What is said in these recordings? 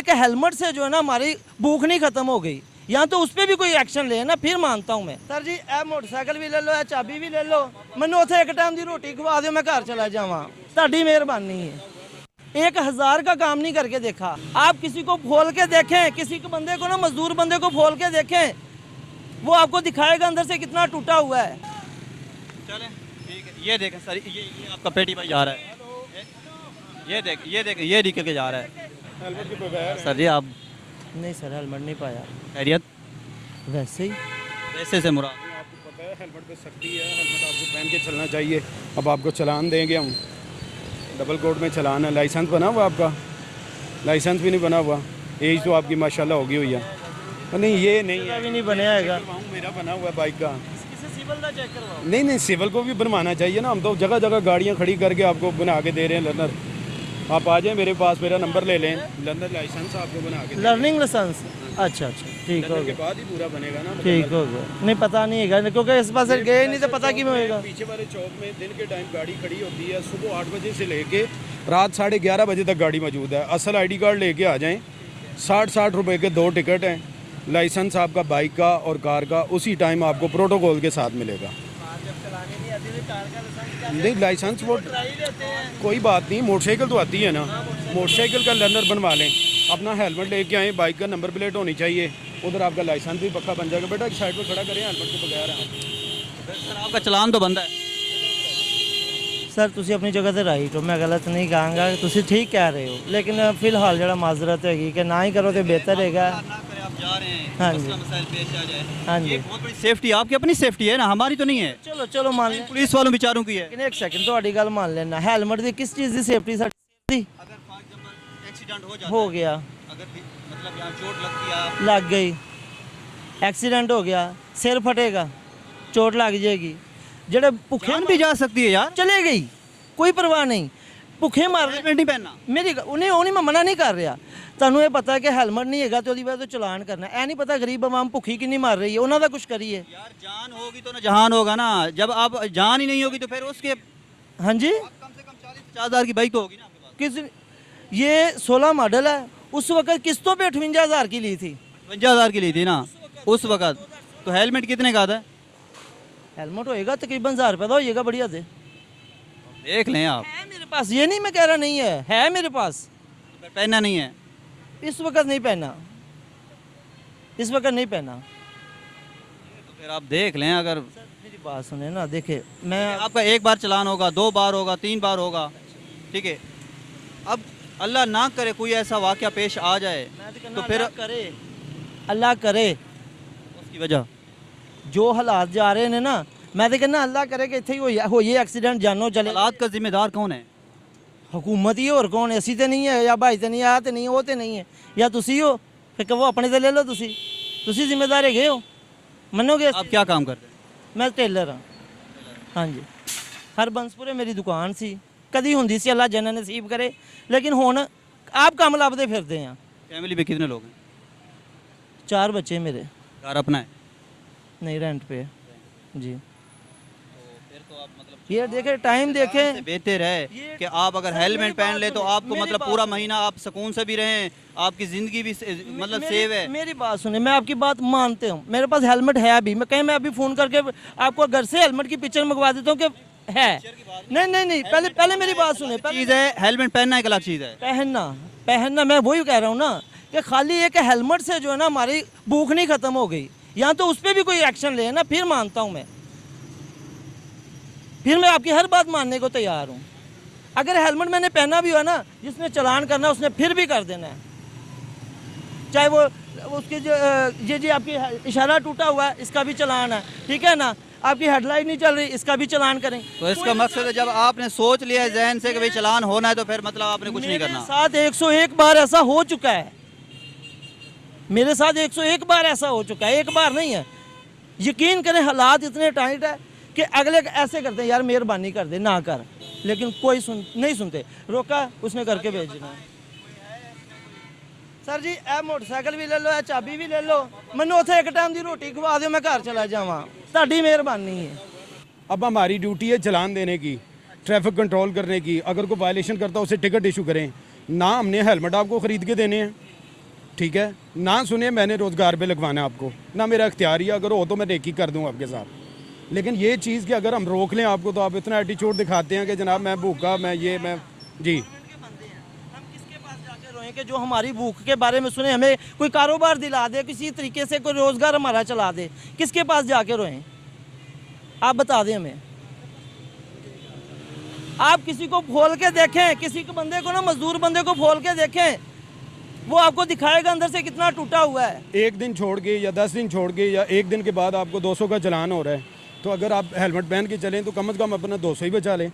एक हेलमेट से जो है ना हमारी भूख नहीं खत्म हो गई, या तो उस पर भी कोई एक्शन ले ना, फिर मानता हूँ मैं। सर जी ए मोटरसाइकिल भी ले लो, ए चाबी भी ले लो, मैंने उसे एक टाइम की रोटी खवा दो, मैं घर चला जावा, ताड़ी मेहरबानी है। 1000 का काम नहीं करके देखा। आप किसी को खोल के देखें, किसी को बंदे को ना, मजदूर बंदे को खोल के देखें, वो आपको दिखाएगा अंदर से कितना टूटा हुआ है। चलें ठीक है, ये देखें सर, ये आपका पेटी भाई जा रहा है, ये देखें ये निकल के जा रहा है। सर जी आप नहीं सर, हेलमेट नहीं पाया, खैरियत वैसे ही। वैसे से मुराद आपको पता है हेलमेट पे सख्ती है, हेलमेट आपको पहन के चलना चाहिए। अब आपको चलान देंगे हम, डबल कोड में चलान है। लाइसेंस बना हुआ आपका? लाइसेंस भी नहीं बना हुआ। एज तो आपकी माशाल्लाह होगी हुई है। नहीं ये नहीं है, भी नहीं बनया है। मेरा बना हुआ है बाइक का। सिविल का चेक करवाओ। नहीं सिविल को भी बनवाना चाहिए ना। हम तो जगह जगह गाड़ियाँ खड़ी करके आपको बना के दे रहे हैं लर्नर। आप आ जाएं मेरे पास, मेरा नंबर ले लें, लर्नर लाइसेंस आपको बना के लर्निंग लाइसेंस। अच्छा ठीक हो के गया, बाद ही पूरा बनेगा ना। ठीक हो गया। नहीं पता नहीं है क्योंकि इस पास गए नहीं तो पता क्यों होएगा। पीछे वाले चौक में दिन के टाइम गाड़ी खड़ी होती है, सुबह 8 बजे से लेके रात 11:30 बजे तक गाड़ी मौजूद है। असल आईडी कार्ड लेके आ जाएं। 60 रुपए के 2 टिकट हैं। लाइसेंस आपका बाइक का और कार का उसी टाइम आपको प्रोटोकॉल के साथ मिलेगा। नहीं लाइसेंस वो कोई बात नहीं, मोटरसाइकिल तो आती है ना, मोटरसाइकिल का लर्नर बनवा लें। अपना हेलमेट लेके आएँ, बाइक का नंबर प्लेट होनी चाहिए, उधर आपका लाइसेंस भी पक्का बन जाएगा। बेटा एक साइड पर खड़ा करें हेलमेट के बगैर। सर आपका चलान तो बनता है। सर तुसी अपनी जगह से राइट हो, मैं गलत नहीं कहूँगा, तुसी ठीक कह रहे हो, लेकिन फिलहाल जरा माजरत हैगी कि ना ही करो तो बेहतर हैगा। आप जा रहे हैं, हाँ जी। मसला मसाइल पेश आ जाए, हाँ ये जी, बहुत बड़ी सेफ्टी, आपकी अपनी सेफ्टी है ना, हमारी तो नहीं है। चलो मान लें, पुलिस वालों बेचारों की है। लेकिन एक सेकंड ਤੁਹਾਡੀ ਗੱਲ मान लेना, हेलमेट की किस चीज़ की सेफ्टी साडी अगर फॉर एग्जांपल एक्सीडेंट हो जाता हो है, गया, अगर मतलब यहाँ चोट लगती है, लग गई, एक्सीडेंट हो गया, सिर फटेगा, चोट लग जाएगी, जेडे भुखे जान भी जा सकती है यार। चले गई, कोई परवाह नहीं, भुखे मार हेलमेट नहीं पहनना। मेरी उन्हें ਉਹ ਨਹੀਂ ਮੈਂ ਮਨਾ ਨਹੀਂ ਕਰ ਰਿਹਾ। ਤੁਹਾਨੂੰ ਇਹ ਪਤਾ ਕਿ ਹੈਲਮਟ ਨਹੀਂ ਹੈਗਾ ਤੇ ਉਹਦੀ ਵਜ੍ਹਾ ਤੋਂ ਚਲਾਨ ਕਰਨਾ, ਇਹ ਨਹੀਂ ਪਤਾ ਗਰੀਬ ਆਵਾਮ ਭੁੱਖੀ ਕਿੰਨੀ ਮਰ ਰਹੀ ਹੈ, ਉਹਨਾਂ ਦਾ ਕੁਝ ਕਰੀਏ। यार जान होगी तो ना जहान होगा ना, जब आप जान ही नहीं होगी तो फिर उसके हाँ जी, कम से कम 40-50 हज़ार की बाइक तो होगी ना आपके पास। किस ये 16 मॉडल है, उस वक्त किस्तों पे 58,000 की ली थी। 50,000 की ली थी ना उस वक्त, तो हेलमेट कितने का था? हेलमेट होएगा तकरीबन 1000 रुपये का होएगा, बढ़िया दे। देख लें आप, है मेरे पास, ये नहीं मैं कह रहा नहीं है मेरे पास, फिर पहनना नहीं है। इस वक्त नहीं पहना, इस वक्त नहीं पहना। तो फिर आप देख लें, अगर मेरी बात सुने ना, देखे मैं आपका एक बार चलान होगा, 2 बार होगा, 3 बार होगा, ठीक है। अब अल्लाह ना करे कोई ऐसा वाक़या पेश आ जाए तो फिर करे, अल्लाह करे, उसकी वजह जो हालात जा रहे हैं ना, मैं तो कहना अल्लाह करे कि इतने ही हो ये एक्सीडेंट जानो चले। हालात का जिम्मेदार कौन है? हुकूमत ही और कौन है? असी तो नहीं है, या भाई तो नहीं, आ तो नहीं, वो तो नहीं है, या तुसी हो, फिर कहो अपने तो ले लो, तुसी जिम्मेदार है गए हो, मनोगे? आप क्या काम करते हैं? मैं टेलर हाँ। हाँ जी, हर बंसपुरे मेरी दुकान सी, कदी होंदी सी, अल्लाह जन्नत नसीब करे, लेकिन हुण आप काम लभदे फिरदे हैं। फैमिली में कितने लोग हैं? 4 बच्चे मेरे। घर अपना है? नहीं रेंट पे है जी। फिर तो आप मतलब ये देखे टाइम देखे, बेहतर है कि आप अगर हेलमेट पहन ले तो आपको मतलब पूरा महीना आप सुकून से भी रहें, आपकी ज़िंदगी भी मतलब सेव है। मेरी बात सुने, मैं आपकी बात मानते हूँ, मेरे पास हेलमेट है अभी, मैं कहीं मैं अभी फ़ोन करके आपको घर से हेलमेट की पिक्चर मंगवा देता हूँ कि है। नहीं पहले मेरी बात सुने। चीज़ है, हेलमेट पहनना एक अलग चीज़ है। पहनना मैं वही कह रहा हूँ ना कि खाली एक हेलमेट से जो है ना हमारी भूख नहीं ख़त्म हो गई, या तो उस पर भी कोई एक्शन ले ना, फिर मानता हूँ मैं, फिर मैं आपकी हर बात मानने को तैयार हूँ। अगर हेलमेट मैंने पहना भी हुआ ना, जिसने चलान करना उसने फिर भी कर देना है, चाहे वो उसके जो ये आपकी इशारा टूटा हुआ है, इसका भी चलान है, ठीक है ना, आपकी हेडलाइट नहीं चल रही, इसका भी चलान करें। तो इसका मकसद है जब आपने सोच लिया है जहन से कि भाई चलान होना है तो फिर मतलब आपने कुछ नहीं करना। मेरे साथ 101 बार ऐसा हो चुका है, मेरे साथ 101 बार ऐसा हो चुका है, एक बार नहीं है। यकीन करें हालात इतने टाइट है कि अगले ऐसे करते हैं, यार मेहरबानी कर दे ना कर, लेकिन कोई नहीं सुनते। रोका उसने करके भेजना है। सर जी ए मोटरसाइकिल भी ले लो, ए चाबी भी ले लो, मैंने उसे एक टाइम की रोटी खवा दो, मैं घर चला जावा, ताड़ी मेहरबानी है। अब हमारी ड्यूटी है चलान देने की, ट्रैफिक कंट्रोल करने की। अगर कोई वायलेशन करता है उसे टिकट इशू करें ना, हमने हेलमेट आपको ख़रीद के देने हैं। ठीक है ना, सुनिए मैंने रोज़गार पे लगवाना है आपको ना, मेरा इख्तियार ही है, अगर हो तो मैं नेकी कर दूँ आपके साथ। लेकिन ये चीज़ कि अगर हम रोक लें आपको तो आप इतना एटीट्यूड दिखाते हैं कि जनाब मैं भूखा, मैं जी। हम किसके पास जाके रोएं कि जो हमारी भूख के बारे में सुने, हमें कोई कारोबार दिला दे, किसी तरीके से कोई रोजगार हमारा चला दे, किसके पास जाके रोएं? आप बता दें हमें। आप किसी को खोल के देखें, किसी को बंदे को ना, मजदूर बंदे को खोल के देखें, वो आपको दिखाएगा अंदर से कितना टूटा हुआ है। एक दिन छोड़ के या 10 दिन छोड़ के या एक दिन के बाद आपको 200 का चलान हो रहा है, तो अगर आप हेलमेट पहन के चलें तो कम से कम अपना 200 ही बचा लें।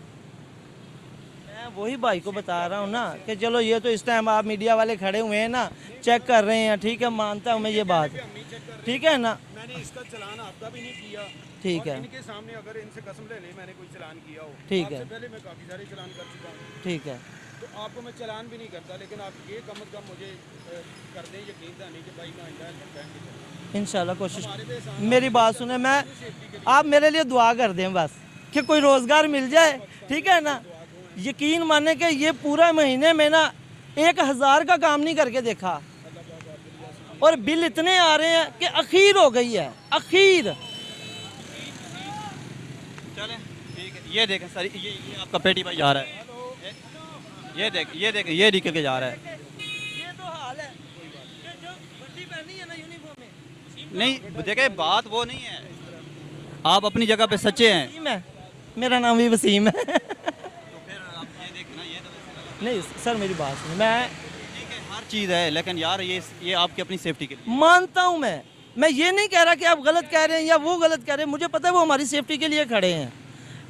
मैं वही भाई को बता रहा हूँ ना कि चलो ये तो इस टाइम आप मीडिया वाले खड़े हुए हैं ना, चेक कर रहे हैं, ठीक है, मानता हूँ मैं ये बात, ठीक है ना। मैंने इसका चलान आपका भी नहीं किया, ठीक है, इनके सामने अगर इनसे कसम ले ले मैंने कोई चलान किया हो, ठीक है, आपसे पहले मैं काफ़ी सारे चलान कर चुका हूँ, ठीक है, तो आपको मैं चलान भी नहीं करता, लेकिन आप ये कम से कम मुझे कर दें यकीन नहीं कि भाई मैं आइंदा हेलमेट पहन के चलूँ। इंशाल्लाह कोशिश। मेरी बात सुने, मैं आप मेरे लिए दुआ कर दें बस कि कोई रोज़गार मिल जाए, ठीक है ना। यकीन माने कि ये पूरा महीने में ना 1000 का काम नहीं करके देखा, और बिल इतने आ रहे हैं कि अखीर हो गई है, अखीर। चलें ठीक है, ये देखें सर, ये आपका पेटी भाई जा रहा है, ये देखें ये निकल के जा रहा है। ये तो हाल है कि जो वर्दी पहनी है ना यूनिफॉर्म में। नहीं देखें, बात वो नहीं है, आप अपनी जगह पे सच्चे हैं। वसीम है, मेरा नाम भी वसीम है। तो फिर आप ये देखना, ये तो नहीं सर मेरी बात सुनो, मैं ठीक है, हर चीज़ है, लेकिन यार ये आपकी अपनी सेफ्टी के लिए। मानता हूँ, मैं ये नहीं कह रहा कि आप गलत कह रहे हैं या वो गलत कह रहे हैं, मुझे पता है वो हमारी सेफ्टी के लिए खड़े हैं,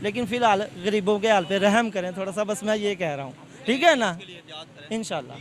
लेकिन फिलहाल गरीबों के हाल पे रहम करें थोड़ा सा, बस मैं ये कह रहा हूँ, ठीक है ना, इंशाल्लाह।